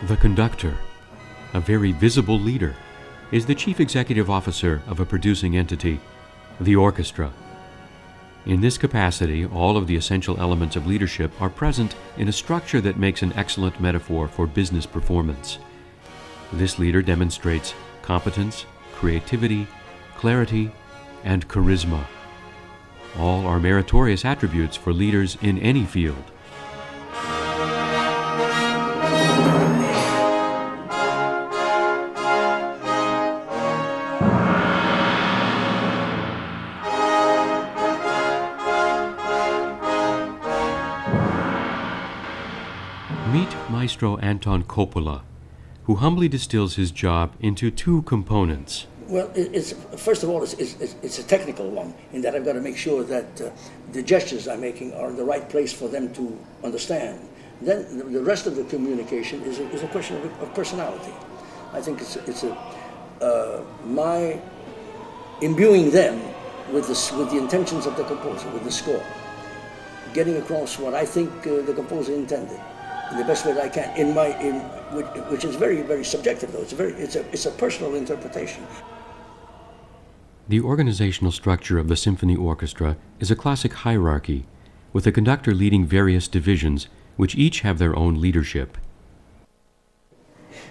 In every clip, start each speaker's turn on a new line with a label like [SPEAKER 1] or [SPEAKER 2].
[SPEAKER 1] The conductor, a very visible leader, is the chief executive officer of a producing entity, the orchestra. In this capacity, all of the essential elements of leadership are present in a structure that makes an excellent metaphor for business performance. This leader demonstrates competence, creativity, clarity, and charisma. All are meritorious attributes for leaders in any field. Meet Maestro Anton Coppola, who humbly distills his job into two components.
[SPEAKER 2] Well, first of all, it's a technical one, in that I've got to make sure that the gestures I'm making are in the right place for them to understand. Then the rest of the communication is a question of personality. I think it's my imbuing them with the intentions of the composer, with the score, getting across what I think the composer intended in the best way that I can, which is very, very subjective, though. It's a personal interpretation.
[SPEAKER 1] The organizational structure of the symphony orchestra is a classic hierarchy, with the conductor leading various divisions, which each have their own leadership.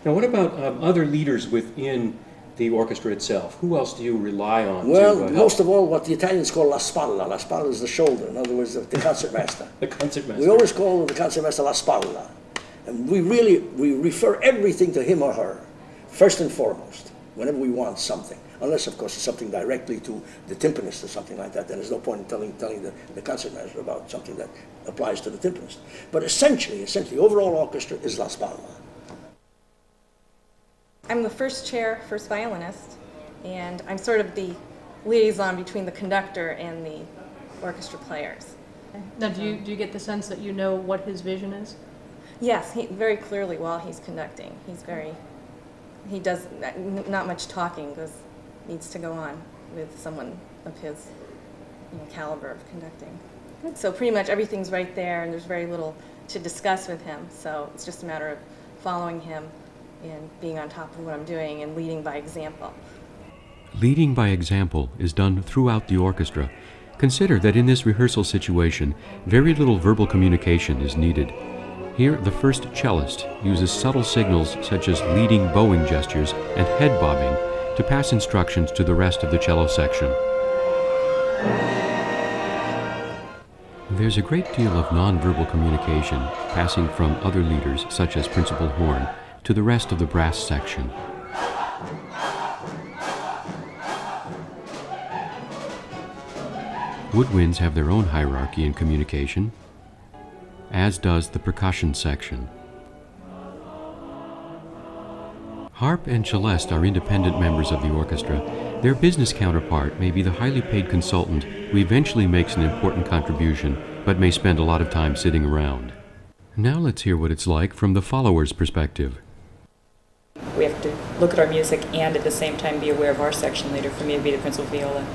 [SPEAKER 3] Now, what about other leaders within the orchestra itself? Who else do you rely on?
[SPEAKER 2] Well, most of all, what the Italians call la spalla. La spalla is the shoulder. In other words, the concertmaster.
[SPEAKER 3] The concertmaster.
[SPEAKER 2] We always call the concertmaster la spalla. And we refer everything to him or her, first and foremost, whenever we want something. Unless, of course, it's something directly to the timpanist or something like that. Then there's no point in telling the concertmaster about something that applies to the timpanist. But essentially, the overall orchestra is la spalla.
[SPEAKER 4] I'm the first violinist, and I'm sort of the liaison between the conductor and the orchestra players.
[SPEAKER 5] Now, do you get the sense that you know what his vision is?
[SPEAKER 4] Yes, very clearly while he's conducting. He does not much talking, because needs to go on with someone of his caliber of conducting. So pretty much everything's right there, and there's very little to discuss with him. So it's just a matter of following him and being on top of what I'm doing and leading by example.
[SPEAKER 1] Leading by example is done throughout the orchestra. Consider that in this rehearsal situation, very little verbal communication is needed. Here, the first cellist uses subtle signals such as leading bowing gestures and head bobbing to pass instructions to the rest of the cello section. There's a great deal of nonverbal communication passing from other leaders, such as Principal Horn, to the rest of the brass section. Woodwinds have their own hierarchy in communication, as does the percussion section. Harp and celeste are independent members of the orchestra. Their business counterpart may be the highly paid consultant who eventually makes an important contribution, but may spend a lot of time sitting around. Now let's hear what it's like from the follower's perspective.
[SPEAKER 6] We have to look at our music and at the same time be aware of our section leader, for me to be the principal viola,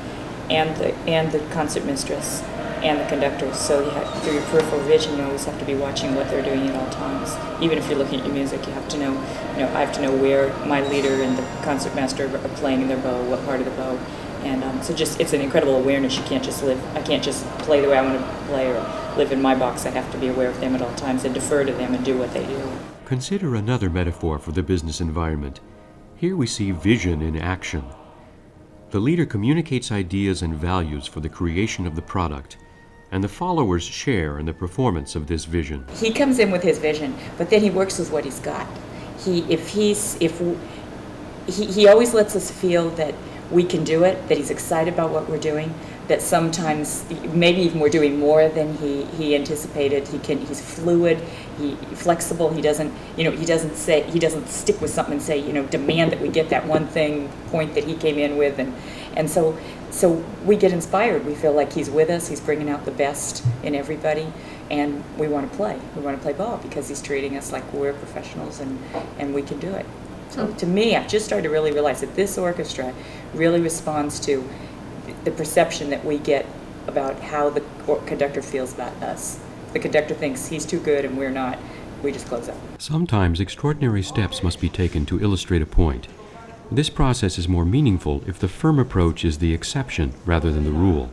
[SPEAKER 6] and the concert mistress, and the conductor. So you have, through your peripheral vision, you always have to be watching what they're doing at all times. Even if you're looking at your music, you have to know, I have to know where my leader and the concertmaster are playing their bow, what part of the bow. And so just, it's an incredible awareness. I can't just play the way I want to play or live in my box. I have to be aware of them at all times and defer to them and do what they do.
[SPEAKER 1] Consider another metaphor for the business environment. Here we see vision in action. The leader communicates ideas and values for the creation of the product, and the followers share in the performance of this vision.
[SPEAKER 6] He comes in with his vision, but then he works with what he's got. He always lets us feel that we can do it, that he's excited about what we're doing, that sometimes maybe even we're doing more than he anticipated. He's fluid, he's flexible. He doesn't stick with something and say, demand that we get that one point that he came in with, and so we get inspired. We feel like he's with us. He's bringing out the best in everybody, and we want to play. We want to play ball because he's treating us like we're professionals and we can do it. So to me, I've just started to really realize that this orchestra really responds to the perception that we get about how the conductor feels about us. The conductor thinks he's too good and we're not. we just close up.
[SPEAKER 1] Sometimes extraordinary steps must be taken to illustrate a point. This process is more meaningful if the firm approach is the exception rather than the rule,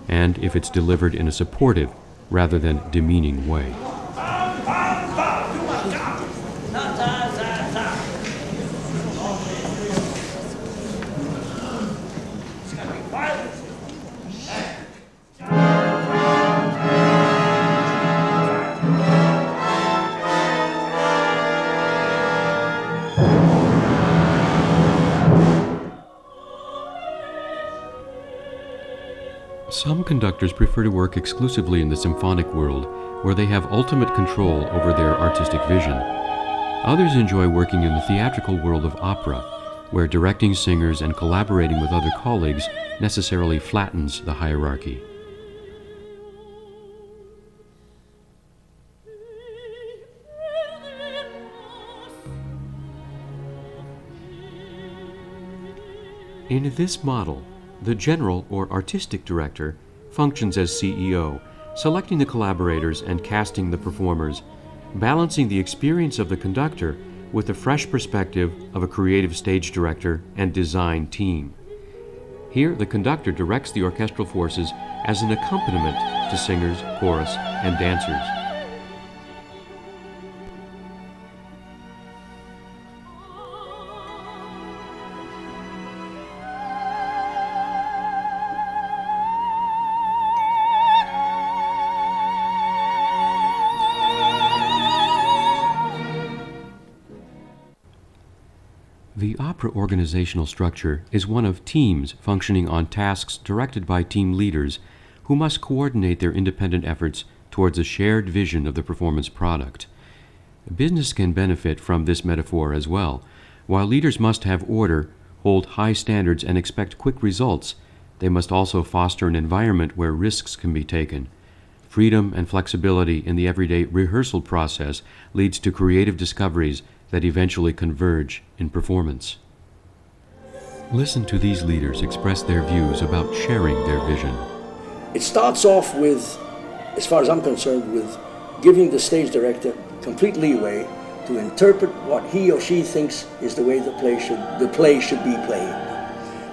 [SPEAKER 1] and if it's delivered in a supportive rather than demeaning way. Some conductors prefer to work exclusively in the symphonic world, where they have ultimate control over their artistic vision. Others enjoy working in the theatrical world of opera, where directing singers and collaborating with other colleagues necessarily flattens the hierarchy. In this model, the general or artistic director functions as CEO, selecting the collaborators and casting the performers, balancing the experience of the conductor with the fresh perspective of a creative stage director and design team. Here, the conductor directs the orchestral forces as an accompaniment to singers, chorus, and dancers. The opera organizational structure is one of teams functioning on tasks directed by team leaders who must coordinate their independent efforts towards a shared vision of the performance product. Business can benefit from this metaphor as well. While leaders must have order, hold high standards, and expect quick results, they must also foster an environment where risks can be taken. Freedom and flexibility in the everyday rehearsal process leads to creative discoveries that eventually converge in performance. Listen to these leaders express their views about sharing their vision.
[SPEAKER 2] It starts off with, as far as I'm concerned, with giving the stage director complete leeway to interpret what he or she thinks is the way the play should be played.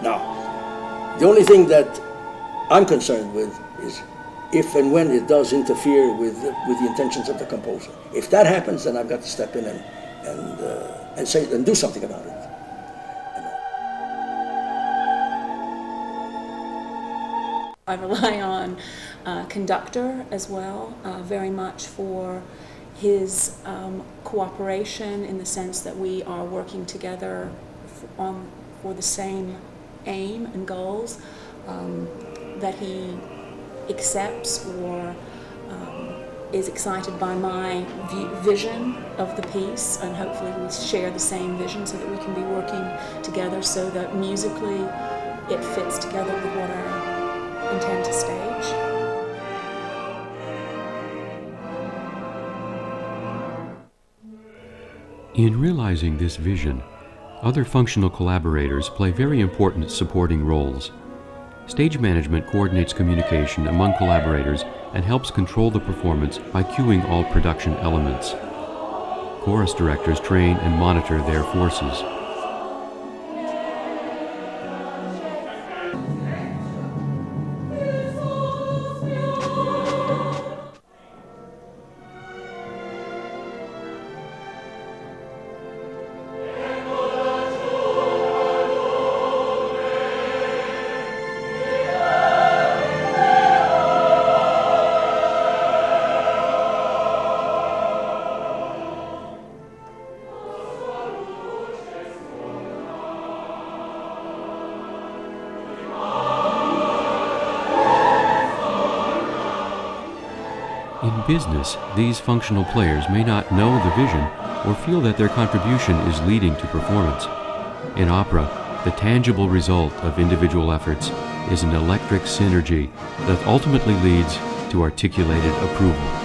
[SPEAKER 2] Now, the only thing that I'm concerned with is if and when it does interfere with the intentions of the composer. If that happens, then I've got to step in and say and do something about it.
[SPEAKER 7] I rely on Conductor as well, very much for his cooperation, in the sense that we are working together for the same aim and goals, that he accepts or is excited by my vision of the piece, and hopefully we share the same vision so that we can be working together so that musically it fits together with what I intend to stage.
[SPEAKER 1] In realizing this vision, other functional collaborators play very important supporting roles. Stage management coordinates communication among collaborators and helps control the performance by cueing all production elements. Chorus directors train and monitor their forces. In business, these functional players may not know the vision or feel that their contribution is leading to performance. In opera, the tangible result of individual efforts is an electric synergy that ultimately leads to articulated approval.